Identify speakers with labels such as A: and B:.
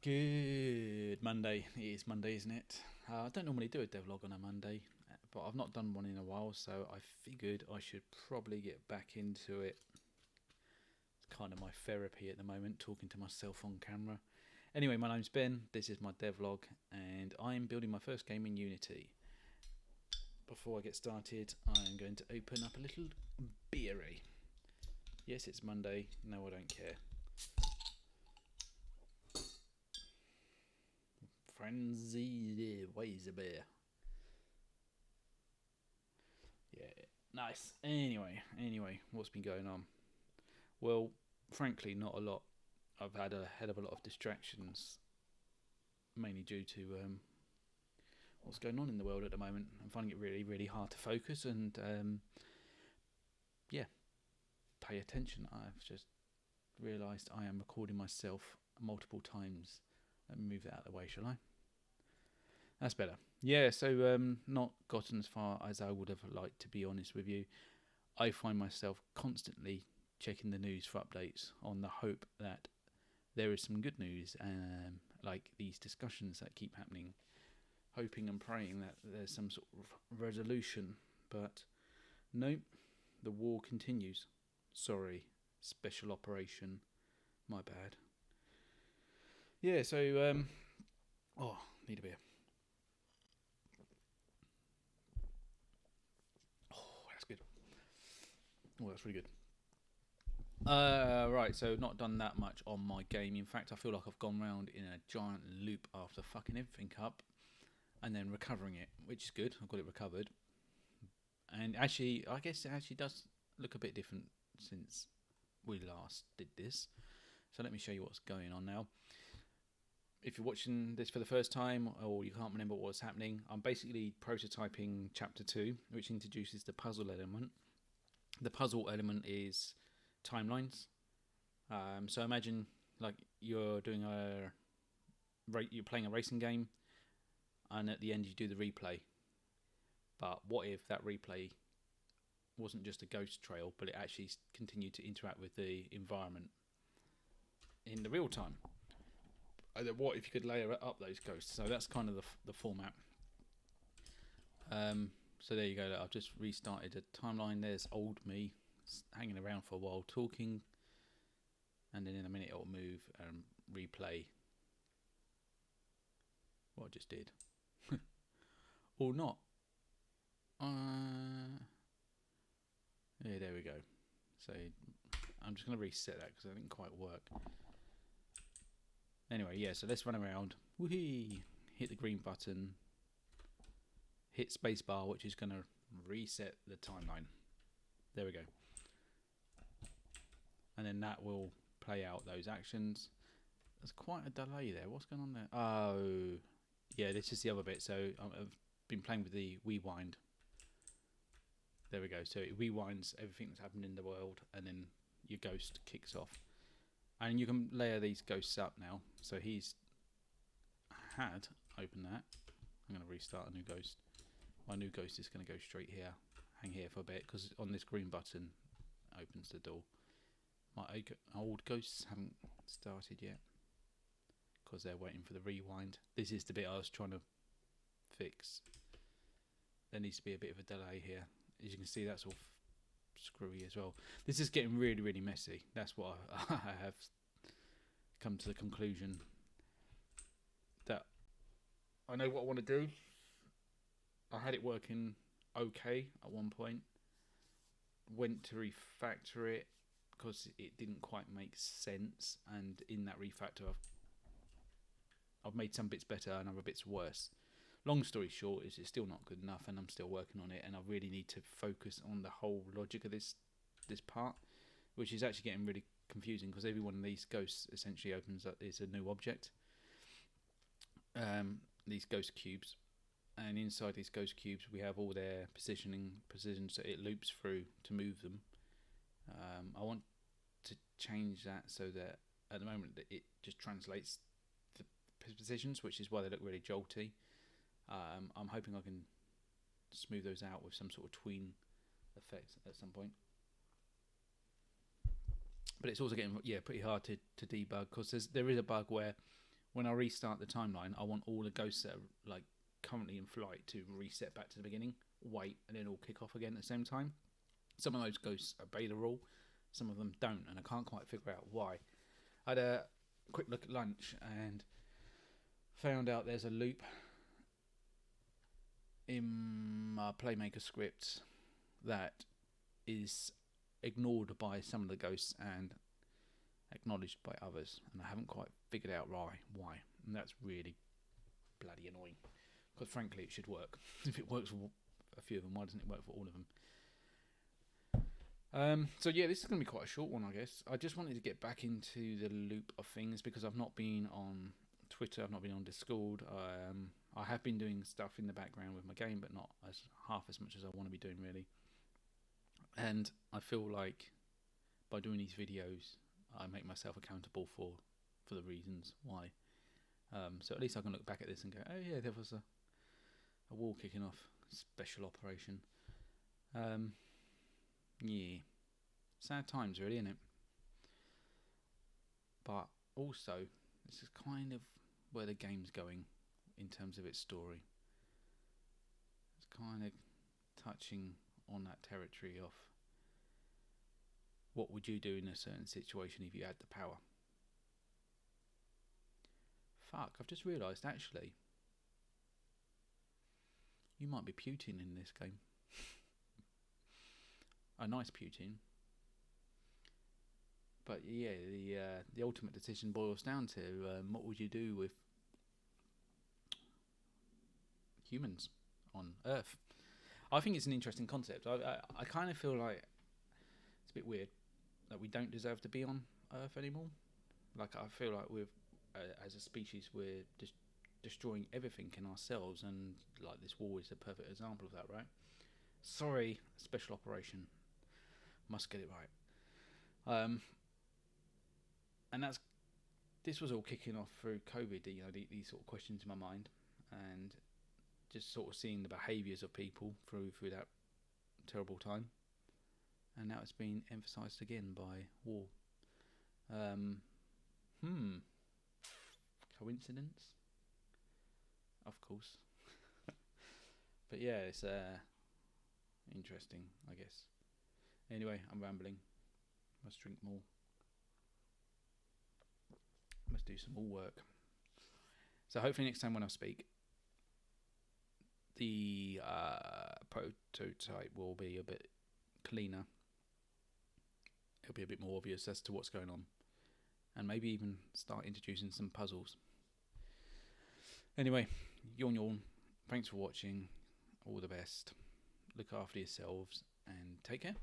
A: Good Monday. It is Monday, isn't it? I don't normally do a devlog on a Monday, but I've not done one in a while, so I figured I should probably get back into it. It's kind of my therapy at the moment, talking to myself on camera. Anyway, my name's Ben. This is my devlog, and I'm building my first game in Unity. Before I get started, I'm going to open up a little beery. Yes, it's Monday. No, I don't care. Frenzy ways a bear. Yeah, nice. Anyway, what's been going on? Well, frankly, not a lot. I've had a hell of a lot of distractions, mainly due to what's going on in the world at the moment. I'm finding it really, really hard to focus and yeah, pay attention. I've just realised I am recording myself multiple times. Let me move that out of the way, shall I? That's better. Yeah, so not gotten as far as I would have liked, to be honest with you. I find myself constantly checking the news for updates on the hope that there is some good news, like these discussions that keep happening, hoping and praying that there's some sort of resolution. But no, the war continues. Sorry, special operation. My bad. Yeah, so, oh, need a beer. Oh, that's good. Oh, that's really good. Right, so not done that much on my game. In fact, I feel like I've gone round in a giant loop after fucking everything up and then recovering it, which is good. I've got it recovered. And actually, I guess it actually does look a bit different since we last did this. So let me show you what's going on now. If you're watching this for the first time or you can't remember what's happening, I'm basically prototyping Chapter 2, which introduces the puzzle element. The puzzle element is timelines. So imagine like you're playing a racing game, and at the end you do the replay. But what if that replay wasn't just a ghost trail, but it actually continued to interact with the environment in the real time? What if you could layer up those ghosts? So that's kind of the format. So there you go. I've just restarted a timeline. There's old me hanging around for a while talking, and then in a minute it'll move and replay what I just did. Or not. Yeah, there we go. So I'm just going to reset that because it didn't quite work. Anyway, yeah, so let's run around. Woohee! Hit the green button. Hit spacebar, which is going to reset the timeline. There we go. And then that will play out those actions. There's quite a delay there. What's going on there? Oh, yeah, this is the other bit. So I've been playing with the rewind. There we go. So it rewinds everything that's happened in the world, and then your ghost kicks off. And you can layer these ghosts up now. So he's had open that. I'm going to restart a new ghost. My new ghost is going to go straight here, hang here for a bit, because on this green button opens the door. My old ghosts haven't started yet because they're waiting for the rewind. This is the bit I was trying to fix. There needs to be a bit of a delay here. As you can see, that's all screwy as well. This is getting really, really messy. That's what I have come to the conclusion that I know what I want to do. I had it working okay at one point. Went to refactor it because it didn't quite make sense, and in that refactor I've made some bits better and other bits worse. Long story short is it's still not good enough, and I'm still working on it, and I really need to focus on the whole logic of this part, which is actually getting really confusing because every one of these ghosts essentially opens up is a new object. These ghost cubes, and inside these ghost cubes we have all their positions that it loops through to move them. I want to change that so that at the moment it just translates the positions, which is why they look really jolty. I'm hoping I can smooth those out with some sort of tween effect at some point. But it's also getting pretty hard to debug because there is a bug where when I restart the timeline, I want all the ghosts that are like currently in flight to reset back to the beginning, wait, and then all kick off again at the same time. Some of those ghosts obey the rule, some of them don't, and I can't quite figure out why. I had a quick look at lunch and found out there's a loop in my Playmaker script that is ignored by some of the ghosts and acknowledged by others, and I haven't quite figured out why, and that's really bloody annoying, because frankly it should work. If it works for a few of them, why doesn't it work for all of them? So yeah, this is going to be quite a short one, I guess. I just wanted to get back into the loop of things because I've not been on Twitter, I've not been on Discord. I have been doing stuff in the background with my game, but not as half as much as I want to be doing, really. And I feel like by doing these videos, I make myself accountable for the reasons why. So at least I can look back at this and go, oh yeah, there was a war kicking off, special operation. Yeah, sad times, really, isn't it? But also, this is kind of where the game's going in terms of its story. It's kind of touching on that territory of what would you do in a certain situation if you had the power. Fuck, I've just realised, actually, you might be Putin in this game. A nice Putin. But yeah, the ultimate decision boils down to what would you do with humans on Earth? I think it's an interesting concept. I kind of feel like it's a bit weird that we don't deserve to be on Earth anymore. Like, I feel like as a species, we're just destroying everything in ourselves, and like this war is a perfect example of that, right? Sorry, special operation. Must get it right. And this was all kicking off through COVID. You know, these sort of questions in my mind, and just sort of seeing the behaviours of people through that terrible time. And now it's been emphasised again by war. Coincidence? Of course. But yeah, it's interesting, I guess. Anyway, I'm rambling. Must drink more. Must do some more work. So hopefully next time when I speak, the prototype will be a bit cleaner. It'll be a bit more obvious as to what's going on, and maybe even start introducing some puzzles. Anyway, yawn. Thanks for watching. All the best. Look after yourselves and take care.